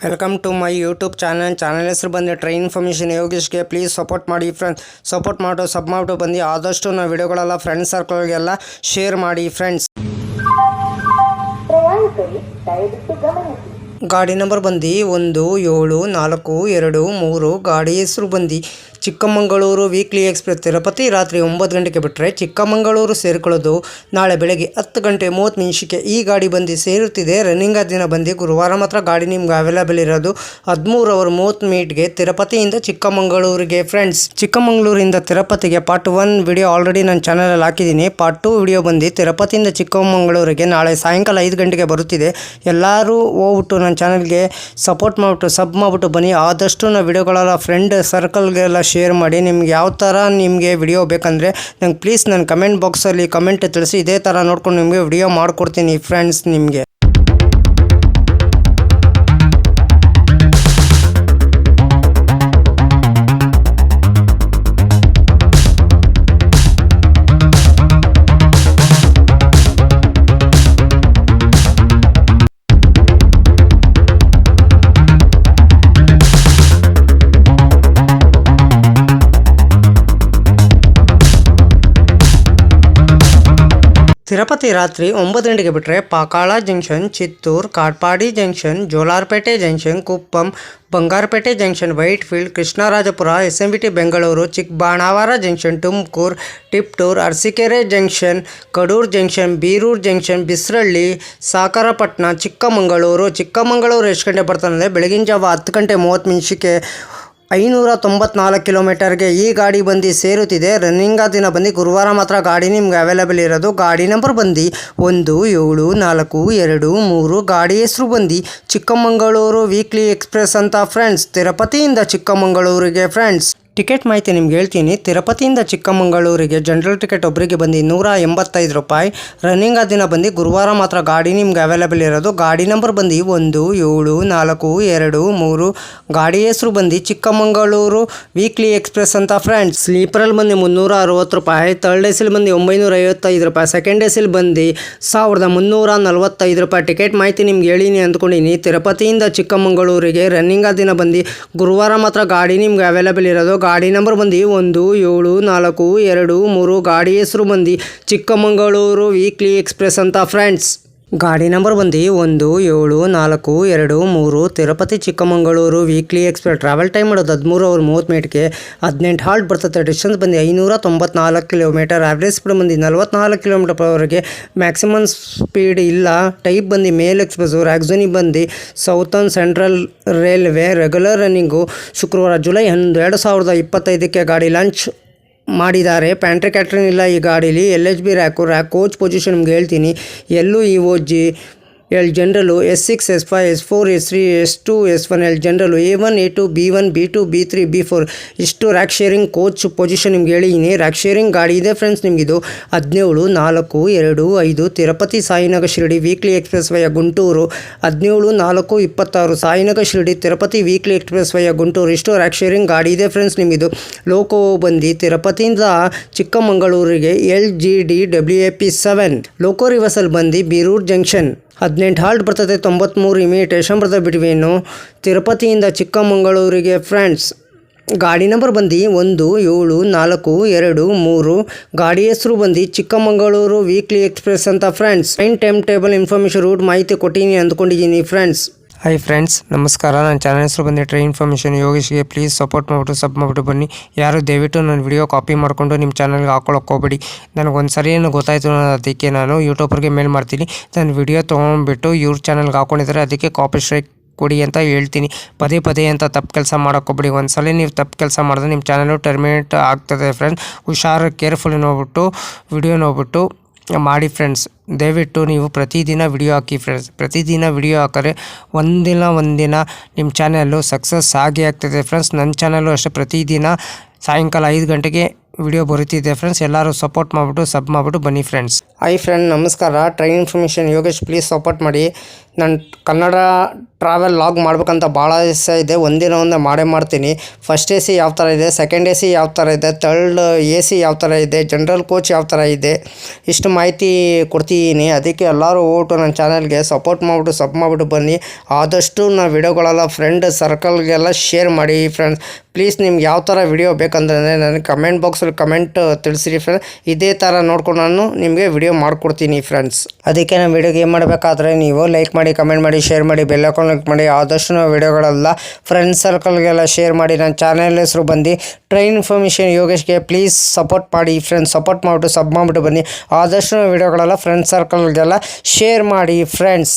Welcome to my YouTube channel ಹೆಸರು ಬಂದು train information ಯೋಗೇಶ್ಗೆ ಪ್ಲೀಸ್ ಸಪೋರ್ಟ್ ಮಾಡಿ ಫ್ರೆಂಡ್ಸ್. ಸಪೋರ್ಟ್ ಮಾಡು ಸಬ್ ಮಾಡು ಬಂದು ಆದಷ್ಟು ನಾವು ವಿಡಿಯೋಗಳೆಲ್ಲ ಫ್ರೆಂಡ್ಸ್ ಸರ್ಕಲ್ಗೆಲ್ಲ ಶೇರ್ ಮಾಡಿ ಫ್ರೆಂಡ್ಸ್. ಗಾಡಿ ನಂಬರ್ ಬಂದು 17423. ಗಾಡಿ ಹೆಸರು ಬಂದು ಚಿಕ್ಕಮಗಳೂರು ವೀಕ್ಲಿ ಎಕ್ಸ್ಪ್ರೆಸ್ ತಿರುಪತಿ. ರಾತ್ರಿ 9 ಗಂಟೆಗೆ ಬಿಟ್ಟರೆ ಚಿಕ್ಕಮಗಳೂರು ಸೇರಿಕೊಳ್ಳೋದು ನಾಳೆ ಬೆಳಗ್ಗೆ 10:30 ಈ ಗಾಡಿ ಬಂದು ಸೇರುತ್ತಿದೆ. ರನ್ನಿಂಗ್ ದಿನ ಬಂದು ಗುರುವಾರ ಮಾತ್ರ. ಗಾಡಿ ನಿಮ್ಗೆ ಅವೈಲೇಬಲ್ ಇರೋದು 13:30 ತಿರುಪತಿಯಿಂದ ಚಿಕ್ಕಮಗಳೂರಿಗೆ ಫ್ರೆಂಡ್ಸ್. ಚಿಕ್ಕಮಗಳೂರಿಂದ ತಿರುಪತಿಗೆ ಪಾರ್ಟ್ 1 ವಿಡಿಯೋ ಆಲ್ರೆಡಿ ನನ್ನ ಚಾನಲಲ್ಲಿ ಹಾಕಿದ್ದೀನಿ. ಪಾರ್ಟ್ 2 ವಿಡಿಯೋ ಬಂದು ತಿರುಪತಿಯಿಂದ ಚಿಕ್ಕಮಗಳೂರಿಗೆ ನಾಳೆ ಸಾಯಂಕಾಲ 5 ಗಂಟೆಗೆ ಬರುತ್ತಿದೆ. ಎಲ್ಲರೂ ಹೋಗ್ಬಿಟ್ಟು ನನ್ನ ಚಾನಲ್ಗೆ ಸಪೋರ್ಟ್ ಮಾಡಿಬಿಟ್ಟು ಸಬ್ ಮಾಡಿಬಿಟ್ಟು ಬನ್ನಿ. ಆದಷ್ಟು ನಾವು ವಿಡಿಯೋಗಳೆಲ್ಲ ಫ್ರೆಂಡ್ ಸರ್ಕಲ್ಗೆಲ್ಲ ಶೇರ್ ಮಾಡಿ. ನಿಮ್ಗೆ ಯಾವ ಥರ ನಿಮಗೆ ವಿಡಿಯೋ ಬೇಕಂದರೆ ನಂಗೆ ಪ್ಲೀಸ್ ನನ್ನ ಕಮೆಂಟ್ ಬಾಕ್ಸಲ್ಲಿ ಕಮೆಂಟ್ ತಿಳಿಸಿ. ಇದೇ ಥರ ನೋಡ್ಕೊಂಡು ನಿಮಗೆ ವಿಡಿಯೋ ಮಾಡಿಕೊಡ್ತೀನಿ ಫ್ರೆಂಡ್ಸ್. ನಿಮಗೆ ತಿರುಪತಿ ರಾತ್ರಿ 9 ಗಂಟೆಗೆ ಬಿಟ್ಟರೆ Pakala junction, Chittoor, Katpadi junction, Jolarpettai junction, Kuppam, Bangarapet junction, Whitefield, Krishnarajapuram, SMBT Bengaluru, Chikkabanavara junction, Tumakuru, Tiptur, Arsikere junction, Kadur junction, Birur junction, Bisralli, Sagarapatna, Chikkamagaluru ಎಷ್ಟು ಗಂಟೆ ಬರ್ತಾನಂದರೆ ಬೆಳಗಿನ ಜಾವ 10:30 594 ಕಿಲೋಮೀಟರ್ಗೆ ಈ ಗಾಡಿ ಬಂದು ಸೇರುತ್ತಿದೆ. ರನ್ನಿಂಗ್ ದಿನ ಬಂದು ಗುರುವಾರ ಮಾತ್ರ. ಗಾಡಿ ನಿಮ್ಗೆ ಅವೈಲೇಬಲ್ ಇರೋದು. ಗಾಡಿ ನಂಬರ್ ಬಂದು 17423. ಗಾಡಿ ಹೆಸರು ಬಂದು ಚಿಕ್ಕಮಗಳೂರು ವೀಕ್ಲಿ ಎಕ್ಸ್ಪ್ರೆಸ್ ಅಂತ ಫ್ರೆಂಡ್ಸ್. ತಿರುಪತಿಯಿಂದ ಚಿಕ್ಕಮಗಳೂರಿಗೆ ಫ್ರೆಂಡ್ಸ್. ಟಿಕೆಟ್ ಮಾಹಿತಿ ನಿಮ್ಗೆ ಹೇಳ್ತೀನಿ. ತಿರುಪತಿಯಿಂದ ಚಿಕ್ಕಮಗಳೂರಿಗೆ ಜನರಲ್ ಟಿಕೆಟ್ ಒಬ್ಬರಿಗೆ ಬಂದು 185 ರೂಪಾಯಿ. ರನ್ನಿಂಗ್ ದಿನ ಬಂದು ಗುರುವಾರ ಮಾತ್ರ. ಗಾಡಿ ನಿಮ್ಗೆ ಅವೈಲೇಬಲ್ ಇರೋದು. ಗಾಡಿ ನಂಬರ್ ಬಂದು 17423. ಗಾಡಿ ಹೆಸರು ಬಂದು ಚಿಕ್ಕಮಗಳೂರು ವೀಕ್ಲಿ ಎಕ್ಸ್ಪ್ರೆಸ್ ಅಂತ ಫ್ರೆಂಡ್ಸ್. ಸ್ಲೀಪರಲ್ಲಿ ಬಂದು 360 ರೂಪಾಯಿ. ಥರ್ಡ್ ಎಸಿಲ್ ಬಂದು 955 ರೂಪಾಯಿ. ಸೆಕೆಂಡ್ ಎಸಿಲ್ ಬಂದು 1345 ರೂಪಾಯಿ. ಟಿಕೆಟ್ ಮಾಹಿತಿ ನಿಮ್ಗೆ ಹೇಳಿನಿ ಅಂದ್ಕೊಂಡಿನಿ. ತಿರುಪತಿಯಿಂದ ಚಿಕ್ಕಮಗಳೂರಿಗೆ ರನ್ನಿಂಗ್ ದಿನ ಬಂದು ಗುರುವಾರ ಮಾತ್ರ. ಗಾಡಿ ನಿಮ್ಗೆ ಅವೈಲೇಬಲ್ ಇರೋದು. ಗಾಡಿ ನಂಬರ್ ಬಂದು 17423. ಗಾಡಿ ಹೆಸರು ಬಂದು ಚಿಕ್ಕಮಗಳೂರು ವೀಕ್ಲಿ ಎಕ್ಸ್ಪ್ರೆಸ್ ಅಂತ ಫ್ರೆಂಡ್ಸ್. ಗಾಡಿ ನಂಬರ್ ಬಂದು 17423. Tirupati Chikkamagaluru weekly express. Travel time ಮಾಡೋದು 13:30 18 ಹಾಲ್ಟ್ ಬರ್ತದೆ. ಡಿಸ್ಟೆನ್ಸ್ ಬಂದು 594 ಕಿಲೋಮೀಟರ್. ಆವ್ರೇಜ್ ಸ್ಪೀಡ್ ಬಂದು 44 ಕಿಲೋಮೀಟರ್/ಅವರ್ಗೆ. ಮ್ಯಾಕ್ಸಿಮಮ್ ಸ್ಪೀಡ್ ಇಲ್ಲ. ಟೈಪ್ ಬಂದು ಮೇಲ್ ಎಕ್ಸ್ಪ್ರೆಸ್. ರಾಕ್ಝೋನಿ ಬಂದು southern central railway. Regular running ಶುಕ್ರವಾರ ಜುಲೈ 11, 2025 ಗಾಡಿ ಲಾಂಚ್ ಮಾಡಿದ್ದಾರೆ. ಪ್ಯಾಂಟ್ರಿ ಕ್ಯಾಟ್ರಿನ್ ಇಲ್ಲ ಈ ಗಾಡೀಲಿ. LHB ರ್ಯಾಕ್ ಕೋಚ್ ಪೊಸಿಷನ್ ನಿಮ್ಗೆ ಹೇಳ್ತೀನಿ. LUEOG L ಜನರಲು, S6, S5, S4, S3, S2, S1, L ಜನರಲು, A1, A2, B1, B2, B3, B4 ಇಷ್ಟು ರ್ಯಾಕ್ ಶೇರಿಂಗ್ ಕೋಚ್ ಪೊಸಿಷನ್ ನಿಮ್ಗೆ ಹೇಳಿದ್ದೀನಿ. ರ್ಯಾಕ್ ಶೇರಿಂಗ್ ಗಾಡಿ ಇದೆ ಫ್ರೆಂಡ್ಸ್. ನಿಮಗಿದು 17:425 Tirupati Sainagar Shirdi weekly express via Guntur. 17:426 Sainagar Shirdi Tirupati weekly express via Guntur. ಇಷ್ಟು rack sharing ಗಾಡಿ ಇದೆ ಫ್ರೆಂಡ್ಸ್. ನಿಮಗಿದು ಲೋಕೋ ಬಂದು ತಿರುಪತಿಯಿಂದ ಚಿಕ್ಕಮಗಳೂರಿಗೆ LGD WAP 7. ಲೋಕೋ ರಿವರ್ಸಲ್ ಬಂದು ಬೀರೂರು ಜಂಕ್ಷನ್. 18 ಹಾಲ್ಟ್ ಬರ್ತದೆ. 93 ಇಮಿಟೇಷನ್ ಬರ್ತದೆ ಬಿಟ್ವೀನು ತಿರುಪತಿಯಿಂದ ಚಿಕ್ಕಮಗಳೂರಿಗೆ ಫ್ರೆಂಡ್ಸ್. ಗಾಡಿ ನಂಬರ್ ಬಂದು 17423. ಗಾಡಿ ಹೆಸರು ಬಂದು ಚಿಕ್ಕಮಗಳೂರು ವೀಕ್ಲಿ ಎಕ್ಸ್ಪ್ರೆಸ್ ಅಂತ friends. Time table information route ಮಾಹಿತಿ ಕೊಟ್ಟಿನಿ ಅಂದ್ಕೊಂಡಿದ್ದೀನಿ ಫ್ರೆಂಡ್ಸ್. ಹಾಯ್ ಫ್ರೆಂಡ್ಸ್, ನಮಸ್ಕಾರ. ನನ್ನ ಚಾನಲ್ ಹೆಸರು ಬಂದು ಟ್ರೈನ್ ಇನ್ಫಾರ್ಮೇಷನ್ ಯೋಗೇಶ್ಗೆ ಪ್ಲೀಸ್ ಸಪೋರ್ಟ್ ಮಾಡಿಬಿಟ್ಟು ಸಬ್ ಮಾಡಿಬಿಟ್ಟು ಬನ್ನಿ. ಯಾರು ದಯವಿಟ್ಟು ನನ್ನ ವಿಡಿಯೋ ಕಾಪಿ ಮಾಡಿಕೊಂಡು ನಿಮ್ಮ ಚಾನಲ್ಗೆ ಹಾಕೊಳ್ಳೋಕೆ ಹೋಗಬೇಡಿ. ನನಗೊಂದು ಸರಿ ಏನು ಗೊತ್ತಾಯಿತು ಅದಕ್ಕೆ ನಾನು ಯೂಟ್ಯೂಬರ್ಗೆ ಮೇಲ್ ಮಾಡ್ತೀನಿ. ನನ್ನ ವಿಡಿಯೋ ತೊಗೊಂಡ್ಬಿಟ್ಟು ಇವ್ರ ಚಾನಲ್ಗೆ ಹಾಕೊಂಡಿದ್ದಾರೆ, ಅದಕ್ಕೆ ಕಾಪಿ ಸ್ಟ್ರೈಕ್ ಕೊಡಿ ಅಂತ ಹೇಳ್ತೀನಿ. ಪದೇ ಅಂತ ತಪ್ಪು ಕೆಲಸ ಮಾಡೋಕ್ಕೋಗ್ಬೇಡಿ. ಒಂದ್ಸಲ ನೀವು ತಪ್ಪು ಕೆಲಸ ಮಾಡಿದ್ರೆ ನಿಮ್ಮ ಚಾನಲು ಟರ್ಮಿನೇಟ್ ಆಗ್ತದೆ ಫ್ರೆಂಡ್ಸ್. ಹುಷಾರು, ಕೇರ್ಫುಲ್ ನೋಡ್ಬಿಟ್ಟು ವಿಡಿಯೋ ನೋಡ್ಬಿಟ್ಟು ಮಾಡಿ ಫ್ರೆಂಡ್ಸ್. ದಯವಿಟ್ಟು ನೀವು ಪ್ರತಿದಿನ ವಿಡಿಯೋ ಹಾಕಿ ಫ್ರೆಂಡ್ಸ್. ಪ್ರತಿದಿನ ವಿಡಿಯೋ ಹಾಕಿದ್ರೆ ಒಂದಿನ ನಿಮ್ಮ ಚಾನಲ್ಲು ಸಕ್ಸಸ್ ಆಗೇ ಆಗ್ತದೆ ಫ್ರೆಂಡ್ಸ್. ನನ್ನ ಚಾನಲ್ಲು ಅಷ್ಟೇ ಪ್ರತಿದಿನ ಸಾಯಂಕಾಲ 5 ಗಂಟೆಗೆ ವಿಡಿಯೋ ಬರುತ್ತಿದೆ ಫ್ರೆಂಡ್ಸ್. ಎಲ್ಲರೂ ಸಪೋರ್ಟ್ ಮಾಡಿಬಿಟ್ಟು ಸಬ್ ಮಾಡಿಬಿಟ್ಟು ಬನ್ನಿ ಫ್ರೆಂಡ್ಸ್. ಹಾಯ್ ಫ್ರೆಂಡ್, ನಮಸ್ಕಾರ. Train information Yogesh, please support ಮಾಡಿ. ನಾನು ಕನ್ನಡ ಟ್ರಾವೆಲ್ ಲಾಗ್ ಮಾಡ್ಬೇಕಂತ ಭಾಳ ಇಷ್ಟ ಇದೆ. ಒಂದಿನ ಮಾಡೇ ಮಾಡ್ತೀನಿ. ಫಸ್ಟ್ AC ಯಾವ ಥರ ಇದೆ, ಸೆಕೆಂಡ್ AC ಯಾವ ಥರ ಇದೆ, ಥರ್ಡ್ AC ಯಾವ ಥರ ಇದೆ, ಜನರಲ್ ಕೋಚ್ ಯಾವ ಥರ ಇದೆ, ಇಷ್ಟು ಮಾಹಿತಿ ಕೊಡ್ತಿದ್ದೀನಿ. ಅದಕ್ಕೆ ಎಲ್ಲರೂ ಹೋಗ್ಬಿಟ್ಟು ನನ್ನ ಚಾನಲ್ಗೆ ಸಪೋರ್ಟ್ ಮಾಡಿಬಿಟ್ಟು ಬನ್ನಿ. ಆದಷ್ಟು ನಾ ವಿಡಿಯೋಗಳೆಲ್ಲ ಫ್ರೆಂಡ್ ಸರ್ಕಲ್ಗೆಲ್ಲ ಶೇರ್ ಮಾಡಿ ಫ್ರೆಂಡ್ಸ್. ಪ್ಲೀಸ್ ನಿಮ್ಗೆ ಯಾವ ಥರ ವಿಡಿಯೋ ಬೇಕಂದ್ರೆ ನನಗೆ ಕಮೆಂಟ್ ಬಾಕ್ಸಲ್ಲಿ ಕಮೆಂಟ್ ತಿಳಿಸಿರಿ ಫ್ರೆಂಡ್ಸ್. ಇದೇ ಥರ ನೋಡ್ಕೊಂಡು ನಾನು ನಿಮಗೆ ವಿಡಿಯೋ ಮಾಡಿಕೊಡ್ತೀನಿ ಫ್ರೆಂಡ್ಸ್. ಅದಕ್ಕೆ ನಾನು ವಿಡಿಯೋಗೆ ಏನು ಮಾಡಬೇಕಾದ್ರೆ ನೀವು ಲೈಕ್ ಮಾಡಿ, ಕಮೆಂಟ್ ಮಾಡಿ, ಶೇರ್ ಮಾಡಿ, ಬೆಲ್ ಐಕಾನ್ ಕ್ಲಿಕ್ ಮಾಡಿ. ಆದಷ್ಟು ನಾವು ವಿಡಿಯೋಗಳೆಲ್ಲ ಫ್ರೆಂಡ್ ಸರ್ಕಲ್ಗೆಲ್ಲ ಶೇರ್ ಮಾಡಿ. ನನ್ನ ಚಾನಲ್ ಹೆಸರು ಬಂದು ಟ್ರೈನ್ ಇನ್ಫಾರ್ಮೇಷನ್ ಯೋಗೇಶ್ಗೆ. ಪ್ಲೀಸ್ ಸಪೋರ್ಟ್ ಮಾಡಿ ಫ್ರೆಂಡ್ಸ್. ಸಪೋರ್ಟ್ ಮಾಡಿಬಿಟ್ಟು ಸಬ್ ಮಾಡಿಬಿಟ್ಟು ಬನ್ನಿ. ಆದಷ್ಟು ವಿಡಿಯೋಗಳೆಲ್ಲ ಫ್ರೆಂಡ್ ಸರ್ಕಲ್ಗೆಲ್ಲ ಶೇರ್ ಮಾಡಿ ಫ್ರೆಂಡ್ಸ್.